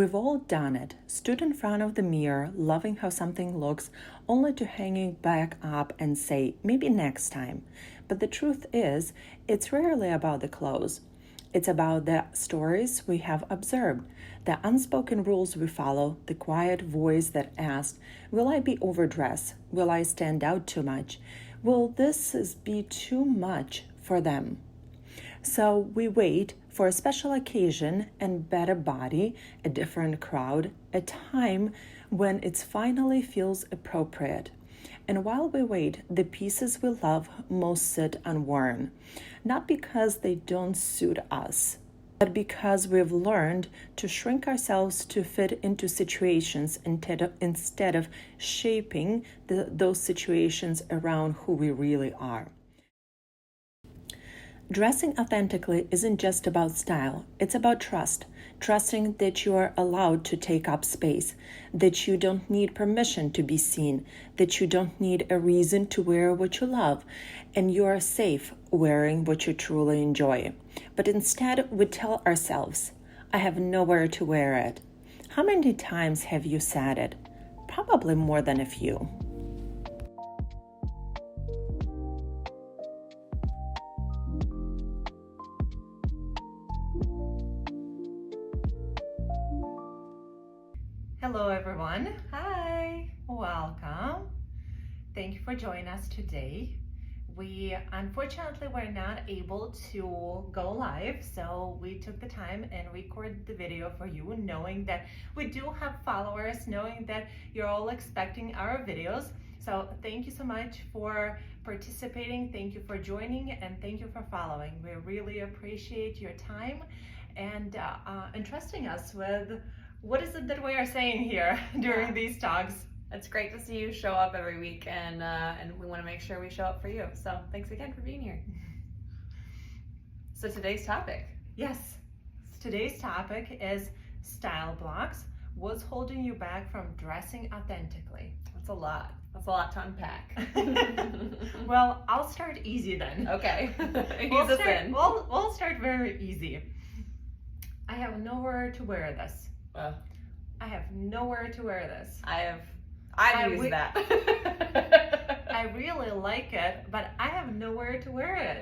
We've all done it, stood in front of the mirror, loving how something looks, only to hanging back up and say, maybe next time. But the truth is, it's rarely about the clothes. It's about the stories we have observed, the unspoken rules we follow, the quiet voice that asks, will I be overdressed? Will I stand out too much? Will this be too much for them? So we wait for a special occasion and better body, a different crowd, a time when it finally feels appropriate. And while we wait, the pieces we love most sit unworn, not because they don't suit us, but because we've learned to shrink ourselves to fit into situations instead of shaping those situations around who we really are. Dressing authentically isn't just about style, it's about trust. Trusting that you are allowed to take up space, that you don't need permission to be seen, that you don't need a reason to wear what you love, and you are safe wearing what you truly enjoy. But instead, we tell ourselves, I have nowhere to wear it. How many times have you said it? Probably more than a few. Hello everyone. Hi. Welcome. Thank you for joining us today. We unfortunately were not able to go live, so we took the time and recorded the video for you, knowing that we do have followers, knowing that you're all expecting our videos. So thank you so much for participating, thank you for joining, and thank you for following. We really appreciate your time and trusting us with what is it that we are saying here during these talks. It's great to see you show up every week, and we want to make sure we show up for you. So thanks again for being here. So today's topic. Yes, today's topic is style blocks. What's holding you back from dressing authentically? That's a lot. That's a lot to unpack. Well, I'll start easy then. Okay. We'll start very easy. I have nowhere to wear this. I have nowhere to wear this. I've used that. I really like it, but I have nowhere to wear it.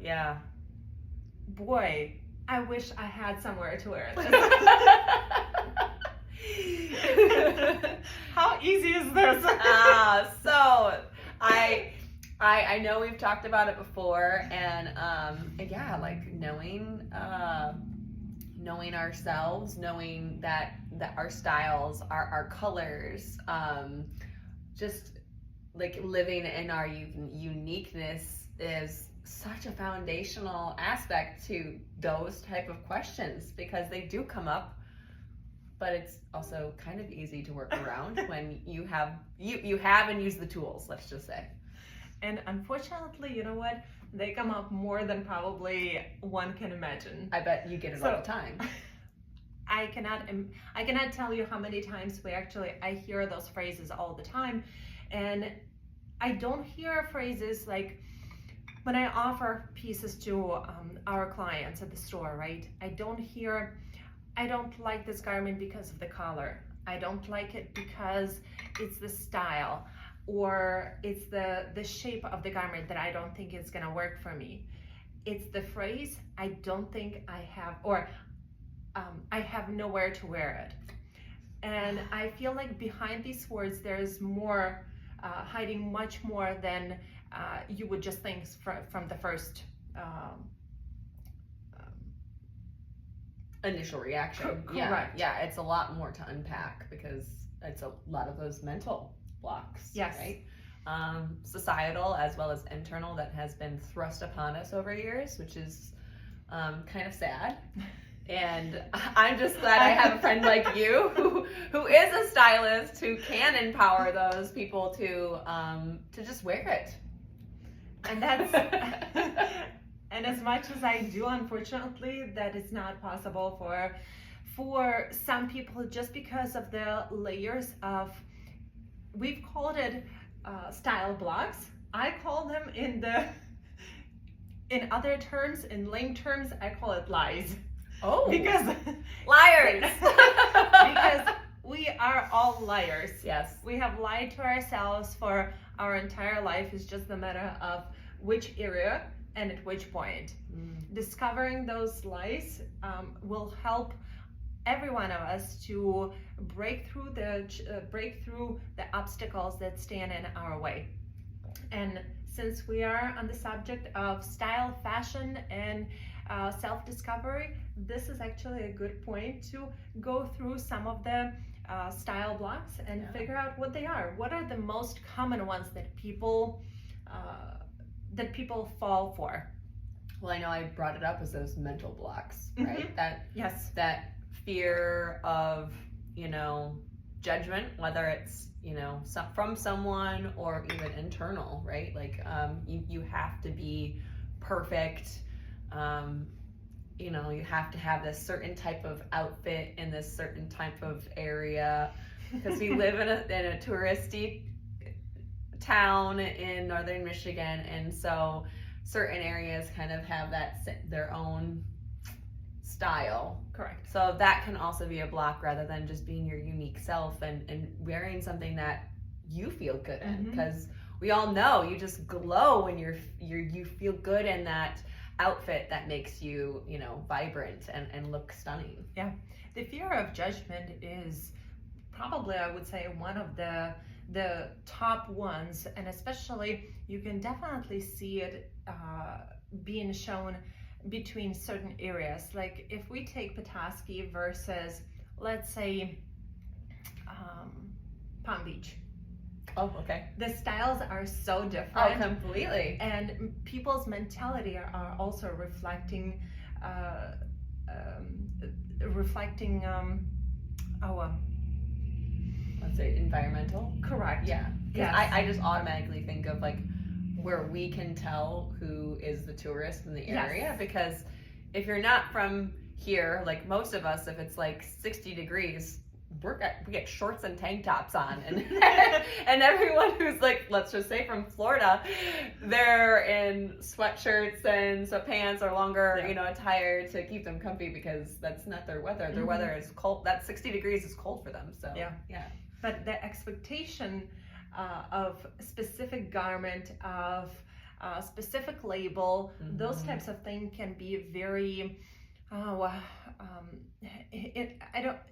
Yeah. Boy, I wish I had somewhere to wear this. How easy is this? So I know we've talked about it before, and yeah, like knowing ourselves, knowing that our styles, our colors, just like living in our uniqueness is such a foundational aspect to those type of questions, because they do come up, but it's also kind of easy to work around when you have and use the tools, let's just say. And unfortunately, you know what? They come up more than probably one can imagine. I bet you get it all the time. I cannot tell you how many times I hear those phrases all the time, and I don't hear phrases like when I offer pieces to our clients at the store, right? I don't hear, I don't like this garment because of the color. I don't like it because it's the style, or it's the shape of the garment that I don't think it's gonna work for me. It's the phrase, I don't think I have, or I have nowhere to wear it. And I feel like behind these words there's more, hiding much more than you would just think from the first initial reaction. Correct. Yeah, it's a lot more to unpack, because it's a lot of those mental blocks. Yes. Right? Societal as well as internal, that has been thrust upon us over years, which is kind of sad. And I'm just glad I have a friend like you who is a stylist, who can empower those people to just wear it. And that's and as much as I do, unfortunately, that is not possible for some people, just because of the layers of, we've called it style blocks. I call them in other terms, in lame terms, I call it lies. Oh, because liars. because we are all liars. Yes. We have lied to ourselves for our entire life. It's just a matter of which area and at which point. Discovering those lies will help every one of us to break through the obstacles that stand in our way. And since we are on the subject of style, fashion, and self-discovery, this is actually a good point to go through some of the style blocks and figure out what they are. What are the most common ones that people fall for? Well, I know I brought it up as those mental blocks, right? Yes. That fear of, judgment, whether it's, from someone or even internal, right? Like, you have to be perfect. You have to have this certain type of outfit in this certain type of area, because we live in a touristy town in northern Michigan, and so certain areas kind of have their own style. Correct. So that can also be a block, rather than just being your unique self and wearing something that you feel good in, because we all know you just glow when you feel good in that outfit that makes you, vibrant and look stunning. Yeah. The fear of judgment is probably, I would say, one of the top ones, and especially you can definitely see it being shown between certain areas. Like if we take Petoskey versus, let's say, Palm Beach. Oh, okay. The styles are so different. Oh, completely. And people's mentality are also reflecting let's say environmental. Correct. Yeah. Yes. I just automatically think of like where we can tell who is the tourist in the area, because if you're not from here, like most of us, if it's like 60 degrees, we get shorts and tank tops on, and and everyone who's like, let's just say from Florida, they're in sweatshirts and sweatpants or longer, attire to keep them comfy, because that's not their weather. Their weather is cold. That 60 degrees is cold for them. So yeah. But the expectation of specific garment, of specific label, those types of things can be very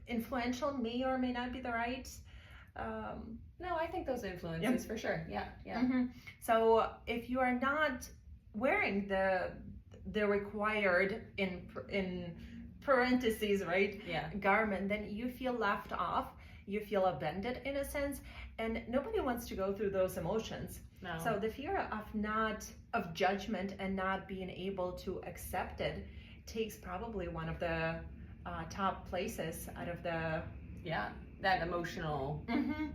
influential. May or may not be the right. No, I think those influences for sure. Yeah. So if you are not wearing the required in parentheses, right? Garment, then you feel left off. You feel abandoned in a sense, and nobody wants to go through those emotions. No. So the fear of judgment and not being able to accept it takes probably one of the top places out of the that emotional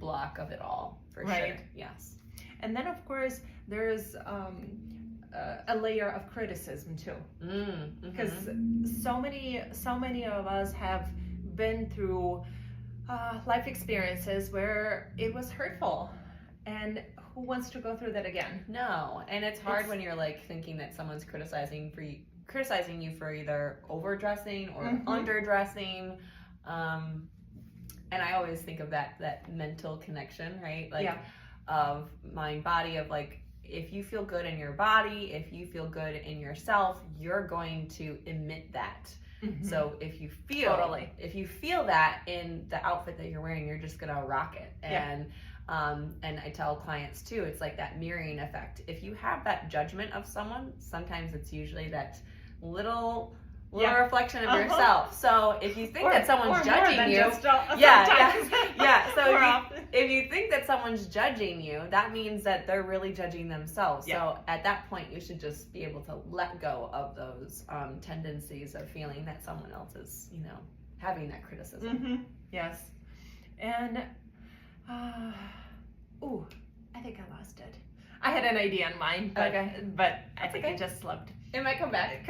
block of it all, for sure. Yes. And then of course there's a layer of criticism too, because so many of us have been through life experiences where it was hurtful, and who wants to go through that again? No, and it's hard when you're like thinking that someone's criticizing you for either overdressing or underdressing, and I always think of that mental connection, right? Like of mind body, of like, if you feel good in your body, if you feel good in yourself, you're going to emit that. So if you feel that in the outfit that you're wearing, you're just gonna rock it. And I tell clients too, it's like that mirroring effect. If you have that judgment of someone, sometimes it's usually that little reflection of yourself. So if you think that someone's judging you, So if you think that someone's judging you, that means that they're really judging themselves. So at that point, you should just be able to let go of those tendencies of feeling that someone else is, having that criticism. Yes. And I think I lost it. I had an idea in mind, but I think it just slipped. It might come back.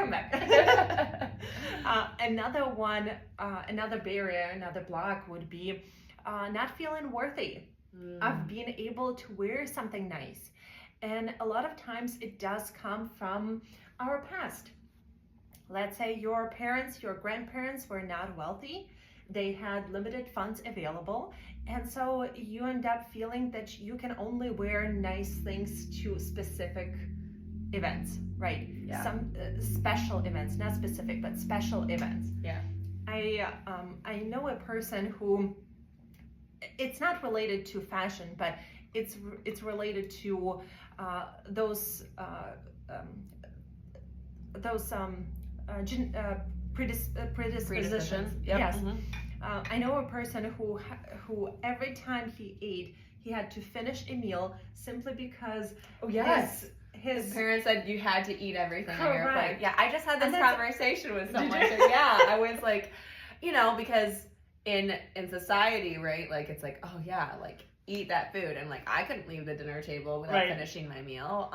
Another one, another barrier, another block would be not feeling worthy of being able to wear something nice. And a lot of times it does come from our past. let's say your parents, your grandparents were not wealthy, they had limited funds available, and so you end up feeling that you can only wear nice things to specific events, right? Yeah. Some special events, not specific, but special events. Yeah. I know a person who, it's not related to fashion, but it's related to those predispositions. Yep. Yes. Mm-hmm. I know a person who every time he ate, he had to finish a meal simply because his parents said you had to eat everything on your plate. Yeah, I just had this And conversation with someone. So yeah, I was like, because in society, right, like it's like, oh yeah, like eat that food, and like I couldn't leave the dinner table without finishing my meal.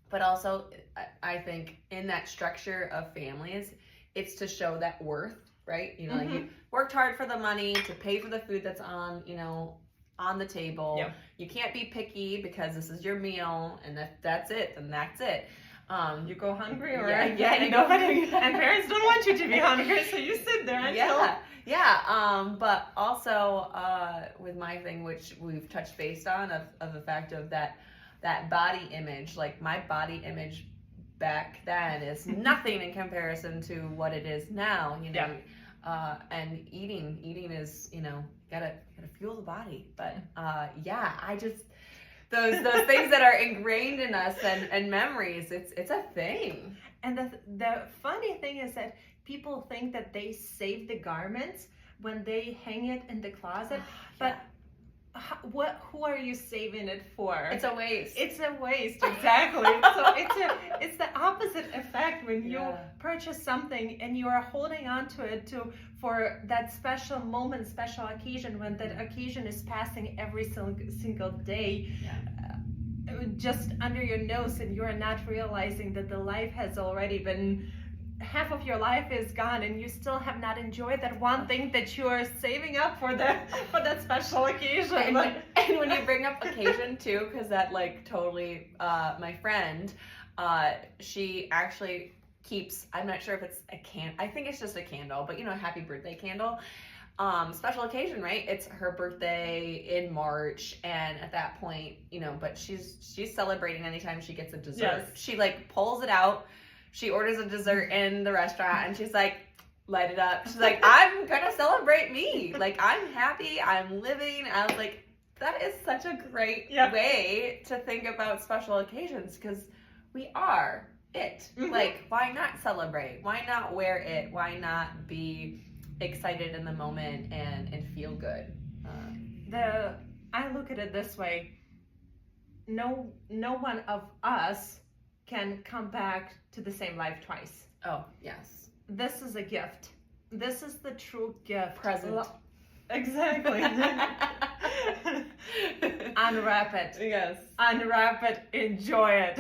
But also I think in that structure of families, it's to show that worth, right? Like you worked hard for the money to pay for the food that's on the table. Yeah. You can't be picky because this is your meal, and that's it, and that's it. You go hungry, or you go hungry. And parents don't want you to be hungry, so you sit there until but also with my thing, which we've touched base on, of the fact of that body image, like my body image back then is nothing in comparison to what it is now, and eating is, gotta fuel the body. But I just, those things that are ingrained in us and memories, it's a thing. And the funny thing is that people think that they save the garments when they hang it in the closet, but who are you saving it for? It's a waste. It's a waste, exactly. So it's the opposite effect when you purchase something and you are holding on to it for that special moment, special occasion, when that occasion is passing every single day. Just under your nose, and you are not realizing that the life has already been, half of your life is gone, and you still have not enjoyed that one thing that you are saving up for that special occasion. And when you bring up occasion too, because that like totally, my friend, she actually keeps, I'm not sure if it's I think it's just a candle, but a happy birthday candle. Special occasion, right? It's her birthday in March, and at that point, but she's celebrating anytime she gets a dessert. Yes. She like pulls it out. She orders a dessert in the restaurant, and she's like, light it up. She's like, I'm gonna celebrate me. Like, I'm happy, I'm living. I was like, that is such a great way to think about special occasions, because we are it. Like, why not celebrate? Why not wear it? Why not be excited in the moment and feel good? I look at it this way. No one of us can come back to the same life twice. Oh, yes. This is a gift. This is the true gift. Present. Exactly. Unwrap it. Yes. Unwrap it. Enjoy it.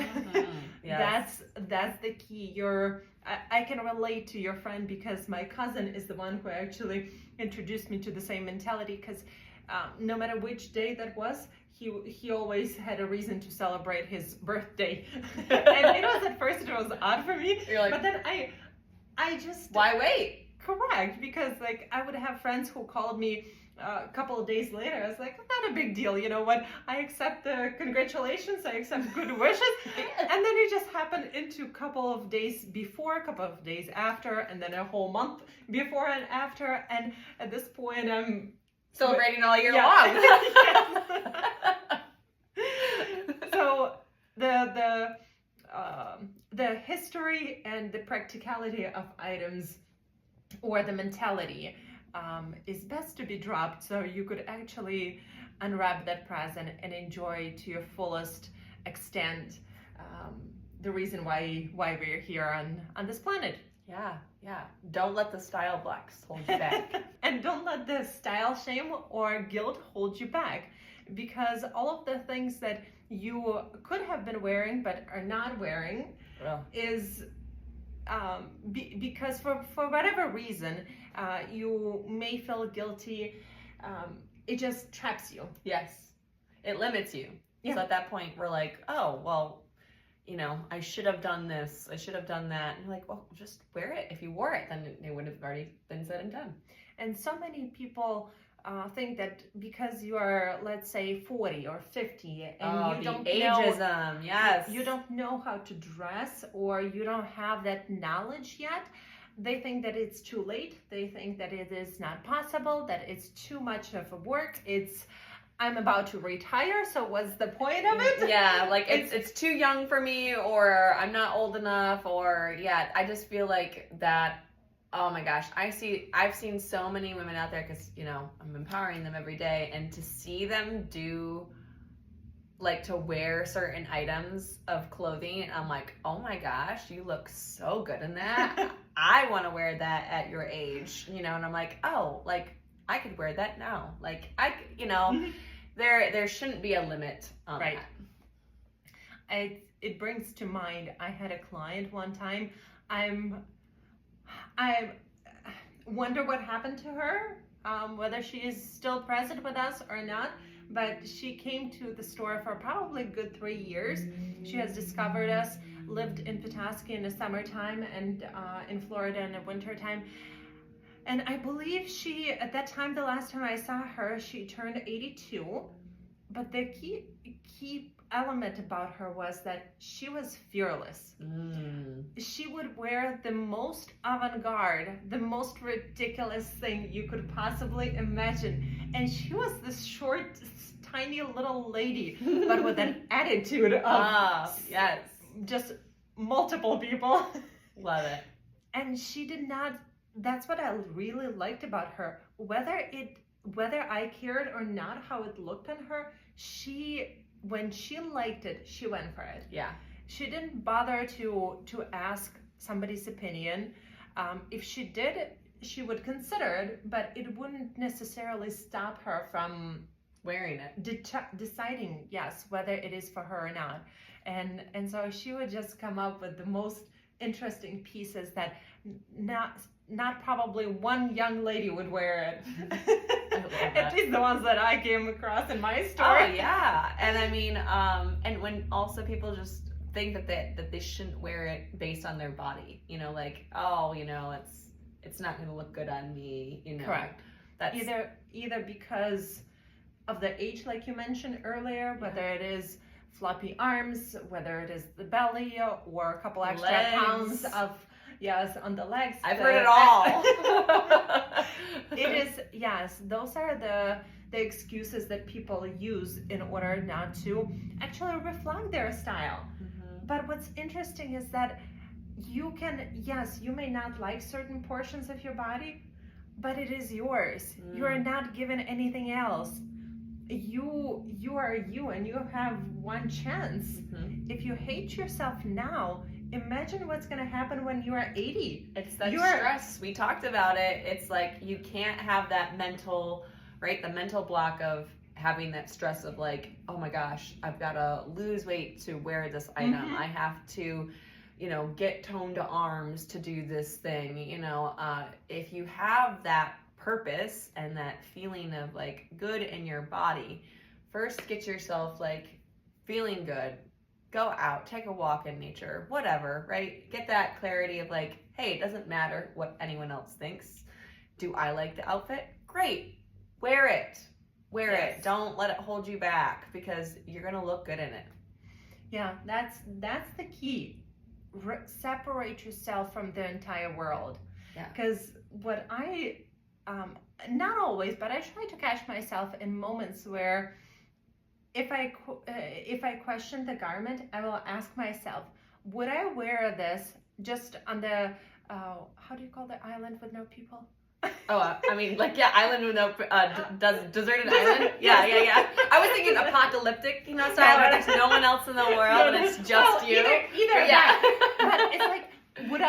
Yes. That's the key. I can relate to your friend, because my cousin is the one who actually introduced me to the same mentality, because no matter which day that was, he always had a reason to celebrate his birthday. And at first it was odd for me. You're like, but then I just... Why wait? Correct, because like I would have friends who called me a couple of days later. I was like, not a big deal, you know what? I accept the congratulations, I accept good wishes. And then it just happened into a couple of days before, a couple of days after, and then a whole month before and after. And at this point, I'm celebrating all year long. So the history and the practicality of items, or the mentality, is best to be dropped, so you could actually unwrap that present and enjoy to your fullest extent the reason why we're here on this planet. Yeah. Don't let the style blocks hold you back. And don't let the style shame or guilt hold you back, because all of the things that you could have been wearing but are not wearing is because for whatever reason you may feel guilty. It just traps you. Yes, it limits you. Yeah. So at that point we're like, oh well, I should have done this, I should have done that. And you're like, well, just wear it. If you wore it, then it would have already been said and done. And so many people think that because you are, let's say, 40 or 50 and you don't ageism, yes. You don't know how to dress, or you don't have that knowledge yet, they think that it's too late. They think that it is not possible, that it's too much of a work. I'm about to retire, so what's the point of it? Yeah, like it's too young for me, or I'm not old enough, or I just feel like that. Oh my gosh, I've seen so many women out there, because I'm empowering them every day, and to see them do, like, to wear certain items of clothing, I'm like, oh my gosh, you look so good in that. I want to wear that at your age, and I'm like, oh, like, I could wear that now. Like, there shouldn't be a limit on right. that. It brings to mind, I had a client one time. I wonder what happened to her, whether she is still present with us or not, but she came to the store for probably a good 3 years. She has discovered us, lived in Petoskey in the summertime and in Florida in the wintertime. And I believe she, at that time, the last time I saw her, she turned 82. But the key element about her was that she was fearless. She would wear the most avant-garde, the most ridiculous thing you could possibly imagine. And she was this short, tiny little lady, but with an attitude of yes, just multiple people. Love it. And she did not. That's what I really liked about her. Whether I cared or not how it looked on her, when she liked it, she went for it. Yeah. She didn't bother to ask somebody's opinion. If she did, she would consider it, but it wouldn't necessarily stop her from wearing it, deciding, yes, whether it is for her or not. And so she would just come up with the most interesting pieces that not probably one young lady would wear it. At least the ones that I came across in my store. Oh yeah, and I mean, and when also people just think that they shouldn't wear it based on their body, like, oh, it's not going to look good on me, Correct. That's either because of the age, like you mentioned earlier, whether it is floppy arms, whether it is the belly, or a couple extra pounds of. Yes, on the legs. I've heard it all. It is, yes, those are the excuses that people use in order not to actually reflect their style. But what's interesting is that you may not like certain portions of your body, but it is yours. You are not given anything else. You are you, and you have one chance. If you hate yourself now, imagine what's going to happen when you are 80. It's that stress. We talked about it. It's like you can't have that mental, right? The mental block of having that stress of like, oh my gosh, I've got to lose weight to wear this item. I have to, get toned arms to do this thing. If you have that purpose and that feeling of like good in your body, first get yourself like feeling good. Go out, take a walk in nature, whatever, right? Get that clarity of like, hey, it doesn't matter what anyone else thinks. Do I like the outfit? Great. Wear it. Wear it. Don't let it hold you back, because you're going to look good in it. Yeah, that's the key. Separate yourself from the entire world. Yeah. Because what I, not always, but I try to catch myself in moments where if I question the garment, I will ask myself, would I wear this just on the, how do you call the island with no people? Island with no, deserted island? Yeah. I was thinking apocalyptic, style where there's no one else in the world and it's just you. Either that. But it's like, would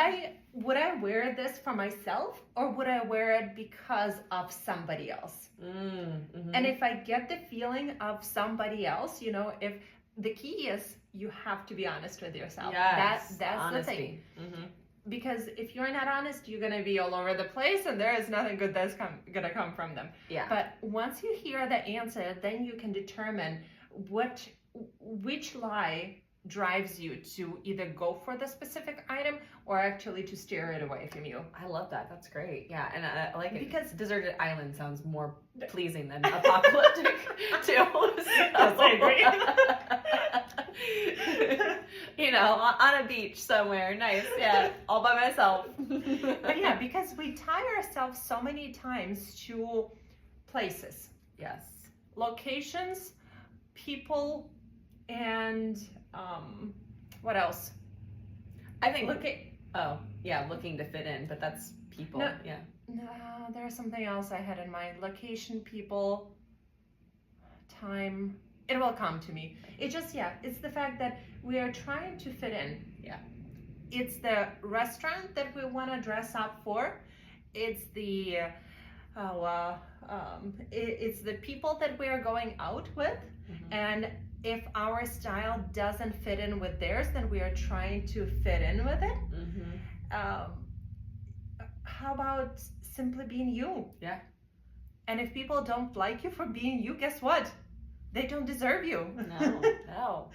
I wear this for myself, or would I wear it because of somebody else? And if I get the feeling of somebody else, if the key is you have to be honest with yourself. Yes, that's honesty. the thing. Because if you're not honest, you're going to be all over the place, and there is nothing good that's going to come from them. Yeah. But once you hear the answer, then you can determine which lie drives you to either go for the specific item or actually to steer it away from you. I love that. That's great. Yeah, and I like it Because- deserted island sounds more pleasing than apocalyptic too. Yes, I You know, on a beach somewhere, nice. Yeah, all by myself. But yeah, because we tie ourselves so many times to places, Yes. locations, people, and what else? I think. Look at Looking to fit in, but that's people. No. Yeah. no, there's something else I had in mind. Location, people, time. It will come to me. It's the fact that we are trying to fit in. Yeah. It's the restaurant that we want to dress up for. It's the it's the people that we are going out with, and if our style doesn't fit in with theirs, then we are trying to fit in with it. How about simply being you? Yeah. And if people don't like you for being you, guess what? They don't deserve you. No.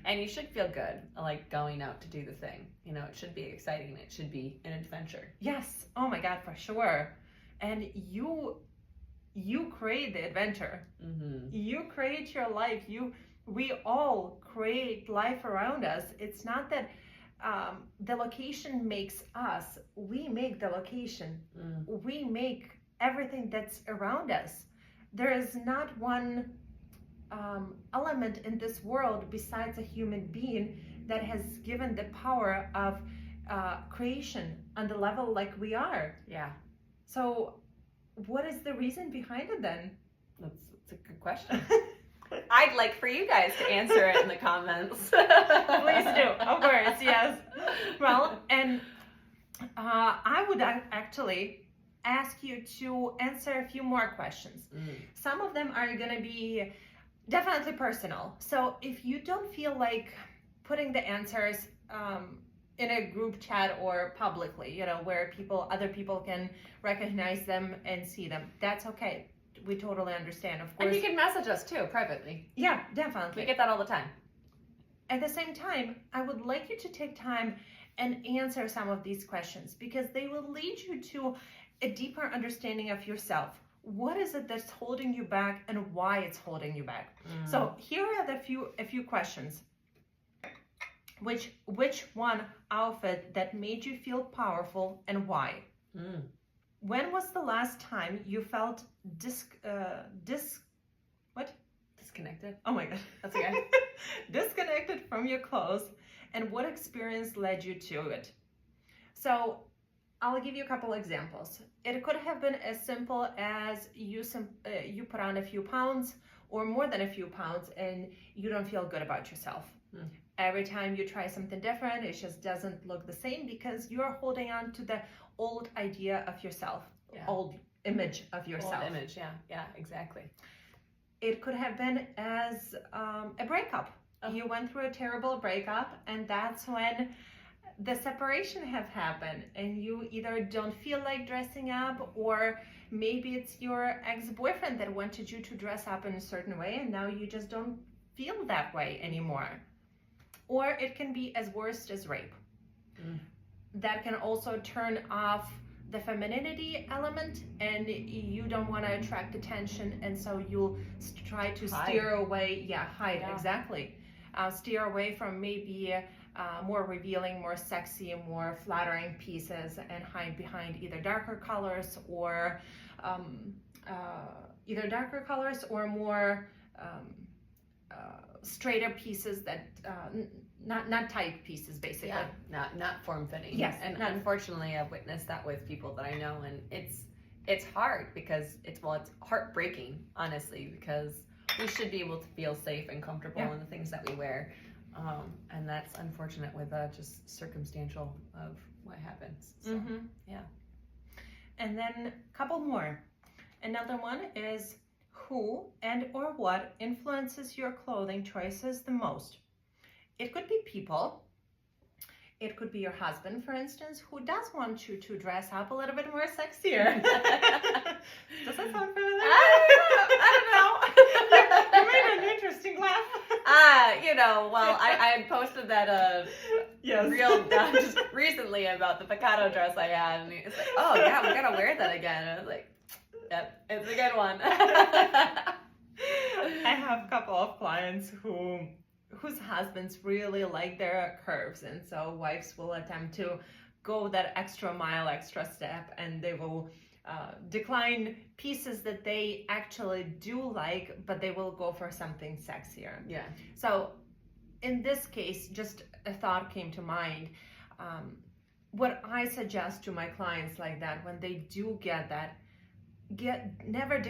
And you should feel good, like going out to do the thing. You know, it should be exciting. It should be an adventure. Yes. Oh my God, for sure. And you create the adventure. You create your life. We all create life around us. It's not that the location makes us. We make the location. We make everything that's around us. There is not one element in this world besides a human being that has given the power of creation on the level like we are. Yeah. So what is the reason behind it then? That's a good question. I'd like for you guys to answer it in the comments. Please do, of course, yes. Well, and I would actually ask you to answer a few more questions. Some of them are going to be definitely personal. So if you don't feel like putting the answers in a group chat or publicly, you know, where other people can recognize them and see them, that's okay. We totally understand, of course. And you can message us too, privately. Yeah, definitely. We get that all the time. At the same time, I would like you to take time and answer some of these questions because they will lead you to a deeper understanding of yourself. What is it that's holding you back and why it's holding you back? So here are a few questions. Which one outfit that made you feel powerful and why? When was the last time you felt disconnected? Oh my God. That's okay. Disconnected from your clothes, and what experience led you to it? So I'll give you a couple examples. It could have been as simple as you put on a few pounds or more than a few pounds and you don't feel good about yourself. Every time you try something different, it just doesn't look the same because you're holding on to the old idea of yourself, old image of yourself. Old image, yeah, exactly. It could have been as a breakup. You went through a terrible breakup, and that's when the separation have happened, and you either don't feel like dressing up, or maybe it's your ex-boyfriend that wanted you to dress up in a certain way, and now you just don't feel that way anymore. Or it can be as worst as rape. That can also turn off the femininity element, and you don't want to attract attention, and so you'll try to steer away. Hide. Exactly. Steer away from maybe more revealing, more sexy, more flattering pieces, and hide behind either darker colors or more straighter pieces that not tight pieces, basically. Yeah, not form-fitting. Yes. And unfortunately, I've witnessed that with people that I know, and it's hard because it's heartbreaking, honestly, because we should be able to feel safe and comfortable in the things that we wear, and that's unfortunate with just circumstantial of what happens. So, yeah. And then a couple more. Another one is, who and or what influences your clothing choices the most? It could be people. It could be your husband, for instance, who does want you to dress up a little bit more sexier. Does that sound familiar? I don't know. You made an interesting laugh. well, I had posted that Yes. reel just recently about the picado dress I had, and it's like, oh yeah, we gotta wear that again. And I was like, yep, it's a good one. I have a couple of clients whose husbands really like their curves, and so wives will attempt to go that extra mile, extra step, and they will decline pieces that they actually do like, but they will go for something sexier. Yeah. So in this case, just a thought came to mind. What I suggest to my clients like that, when they do get that, never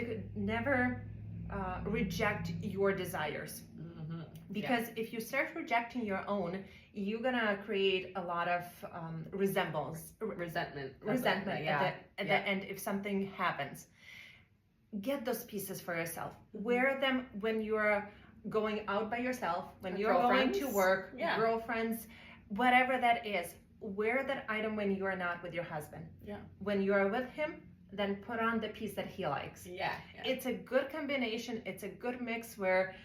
reject your desires. Mm-hmm. Because if you start rejecting your own, you're gonna create a lot of resentment at the end if something happens. Get those pieces for yourself. Wear them when you're going out by yourself, when you're going to work, girlfriends, whatever that is. Wear that item when you are not with your husband. Yeah. When you are with him, then put on the piece that he likes. Yeah. It's a good combination. It's a good mix where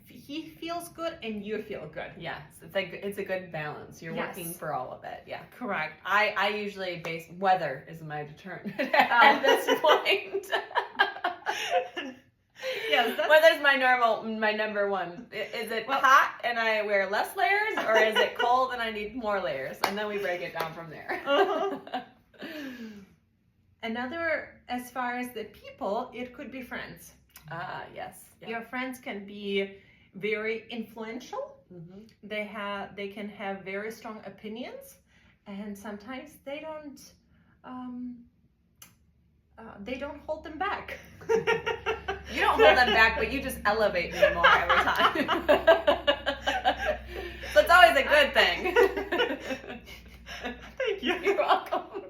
he feels good and you feel good. Yes, it's a good balance. You're working for all of it. Yeah, correct. I usually base weather is my deterrent at this point. Yes, weather's my number one. Is it hot and I wear less layers, or is it cold and I need more layers? And then we break it down from there. Another, as far as the people, it could be friends. Yes. Yeah. Your friends can be very influential. Mm-hmm. They can have very strong opinions, and sometimes they don't hold them back. You don't hold them back, but you just elevate me more every time. So it's always a good thing. Thank you. You're welcome.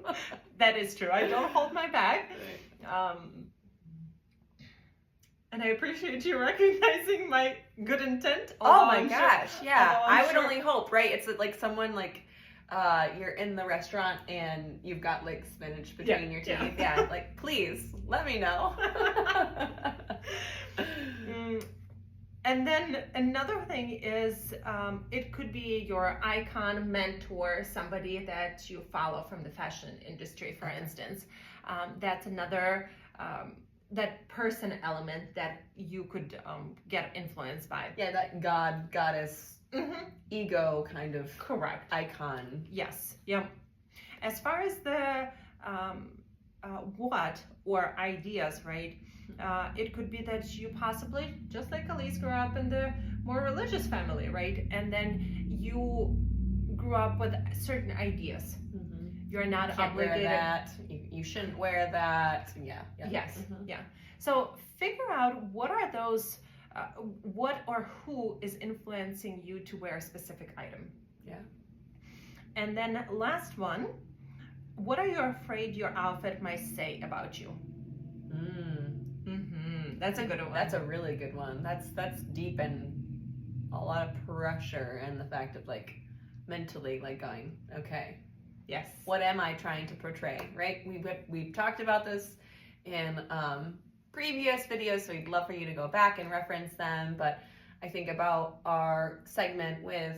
That is true. I don't hold my back. And I appreciate you recognizing my good intent. Oh my gosh, yeah. I would only hope, right? It's like someone you're in the restaurant and you've got like spinach between your teeth. Yeah, like please let me know. And then another thing is it could be your icon, mentor, somebody that you follow from the fashion industry, for instance. That's another that person element that you could get influenced by. Yeah, that goddess, ego kind of icon. Yes. Yeah. As far as the what or ideas, right? It could be that you possibly, just like Aleece, grew up in the more religious family, right? And then you grew up with certain ideas. You're not Can't obligated. Wear that. You shouldn't wear that. Yeah. Yes. Yeah. So figure out what are those, what or who is influencing you to wear a specific item. Yeah. And then last one, what are you afraid your outfit might say about you? That's a good one. That's a really good one. That's deep and a lot of pressure, and the fact of like mentally like going, okay, yes, what am I trying to portray, right? We've talked about this in previous videos, so we'd love for you to go back and reference them. But I think about our segment with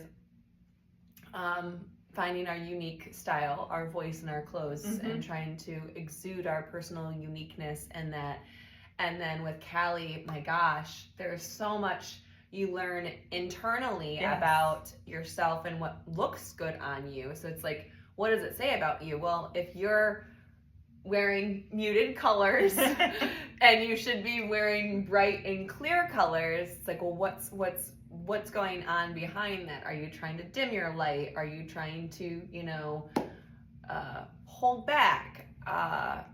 finding our unique style, our voice in our clothes, and trying to exude our personal uniqueness, and that. And then with Callie, my gosh, there's so much you learn internally about yourself and what looks good on you. So it's like, what does it say about you? Well, if you're wearing muted colors and you should be wearing bright and clear colors, it's like, well, what's going on behind that? Are you trying to dim your light? Are you trying to, hold back?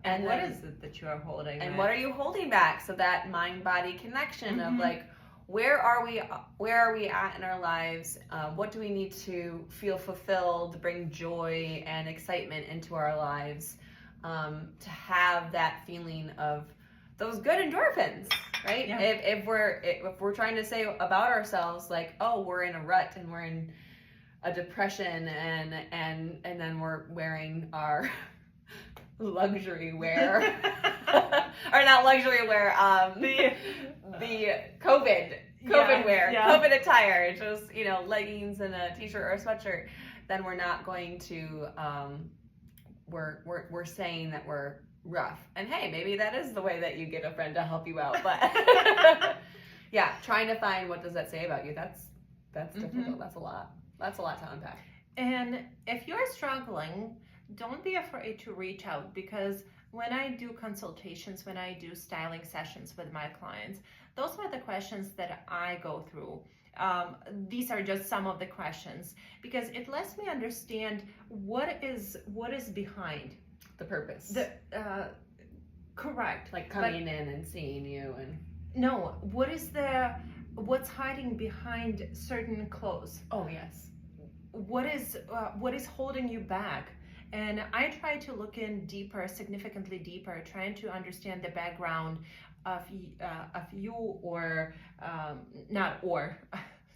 And what is it that you are holding? And what are you holding back? So that mind-body connection of like, where are we at in our lives? What do we need to feel fulfilled, bring joy and excitement into our lives, to have that feeling of those good endorphins, right? Yeah. If we're trying to say about ourselves like, oh, we're in a rut and we're in a depression, and then we're wearing our luxury wear or not luxury wear, the COVID COVID wear, yeah. COVID attire, just, you know, leggings and a t-shirt or a sweatshirt, then we're not going to, we're saying that we're rough. And hey, maybe that is the way that you get a friend to help you out. But yeah, trying to find what does that say about you. That's difficult. That's a lot. That's a lot to unpack. And if you're struggling, don't be afraid to reach out, because when I do consultations, when I do styling sessions with my clients, those are the questions that I go through. These are just some of the questions, because it lets me understand what is behind the purpose. Correct. Like coming in and seeing you and no, what's hiding behind certain clothes? Oh yes. What is holding you back? And I try to look in deeper, significantly deeper, trying to understand the background of you, or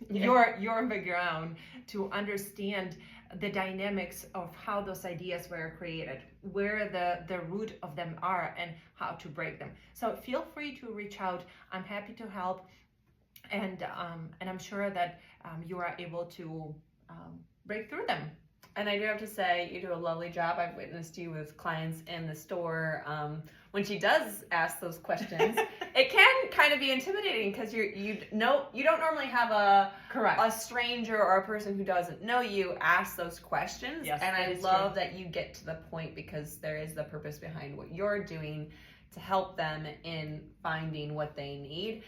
your background, to understand the dynamics of how those ideas were created, where the root of them are, and how to break them. So feel free to reach out. I'm happy to help, and I'm sure that you are able to break through them. And I do have to say, you do a lovely job. I've witnessed you with clients in the store. When she does ask those questions, it can kind of be intimidating, because you don't normally have a stranger or a person who doesn't know you ask those questions. Yes, and I love that you get to the point, because there is the purpose behind what you're doing to help them in finding what they need.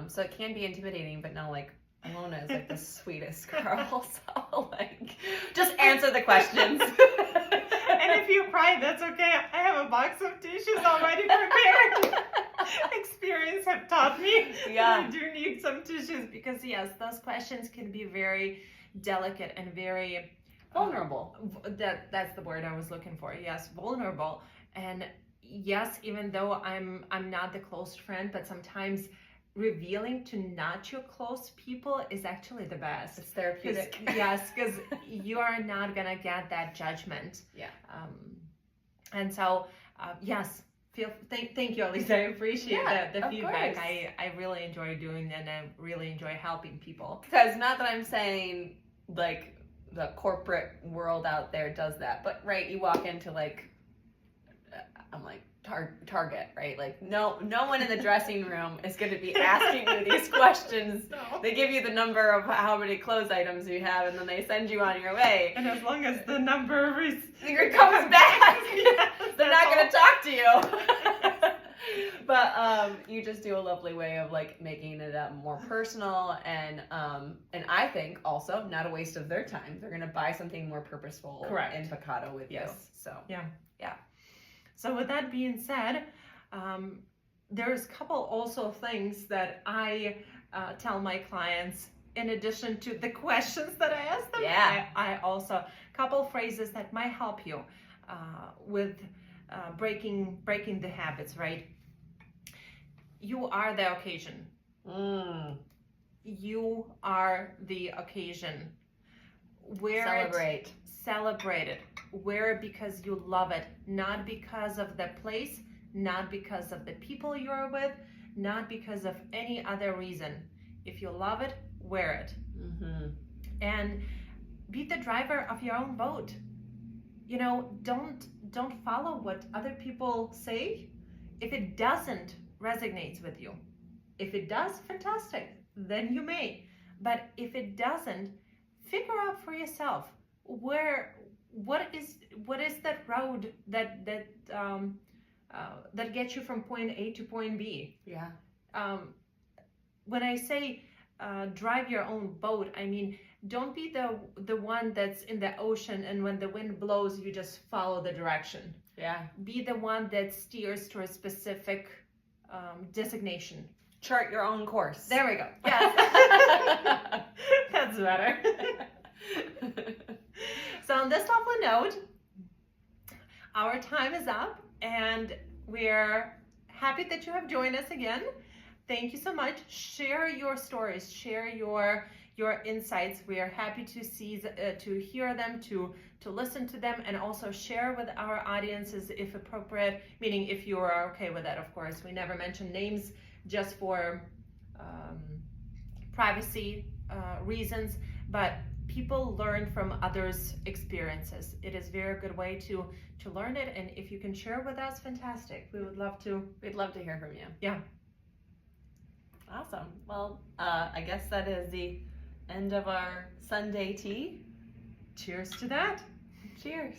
So it can be intimidating, but no, like, Alona is like the sweetest girl, so like, just answer the questions. And if you cry, that's okay. I have a box of tissues already prepared. Experience have taught me. Yeah. You do need some tissues, because yes, those questions can be very delicate and very vulnerable. That's the word I was looking for. Yes, vulnerable. And yes, even though I'm not the close friend, but sometimes revealing to not your close people is actually the best. It's therapeutic. Yes, because you are not gonna get that judgment. Yeah. And so yes, thank you, Aleece. I appreciate the feedback. Course. I really enjoy doing that, and I really enjoy helping people. Because not that I'm saying like the corporate world out there does that, but right, you walk into like, I'm like, Target, right? Like no one in the dressing room is going to be asking you these questions. No. They give you the number of how many clothes items you have, and then they send you on your way. And as long as the number comes back, yes, they're not going to talk to you. But you just do a lovely way of like making it more personal, and I think also not a waste of their time. They're going to buy something more purposeful. Correct. In Picado with you. So yeah. So with that being said, there's a couple also things that I tell my clients, in addition to the questions that I ask them. Yeah. I also, a couple phrases that might help you with breaking the habits, right? You are the occasion. You are the occasion. Celebrate it. Wear it because you love it, not because of the place, not because of the people you're with, not because of any other reason. If you love it, wear it. And be the driver of your own boat. You know, don't follow what other people say if it doesn't resonate with you. If it does, fantastic, then you may. But if it doesn't, figure out for yourself what is that road that gets you from point A to point B. Yeah. When I say drive your own boat, I mean, don't be the one that's in the ocean, and when the wind blows, you just follow the direction. Yeah. Be the one that steers to a specific designation. Chart your own course. There we go. Yes. That's better. So on this lovely note, our time is up, and we're happy that you have joined us again. Thank you so much. Share your stories, share your insights. We are happy to see, to hear them, to listen to them, and also share with our audiences if appropriate, meaning if you are okay with that, of course. We never mention names, just for privacy reasons, but people learn from others' experiences. It is a very good way to learn it, and if you can share with us, fantastic. We would love to. We'd love to hear from you. Yeah. Awesome. Well, I guess that is the end of our Sunday tea. Cheers to that. Cheers.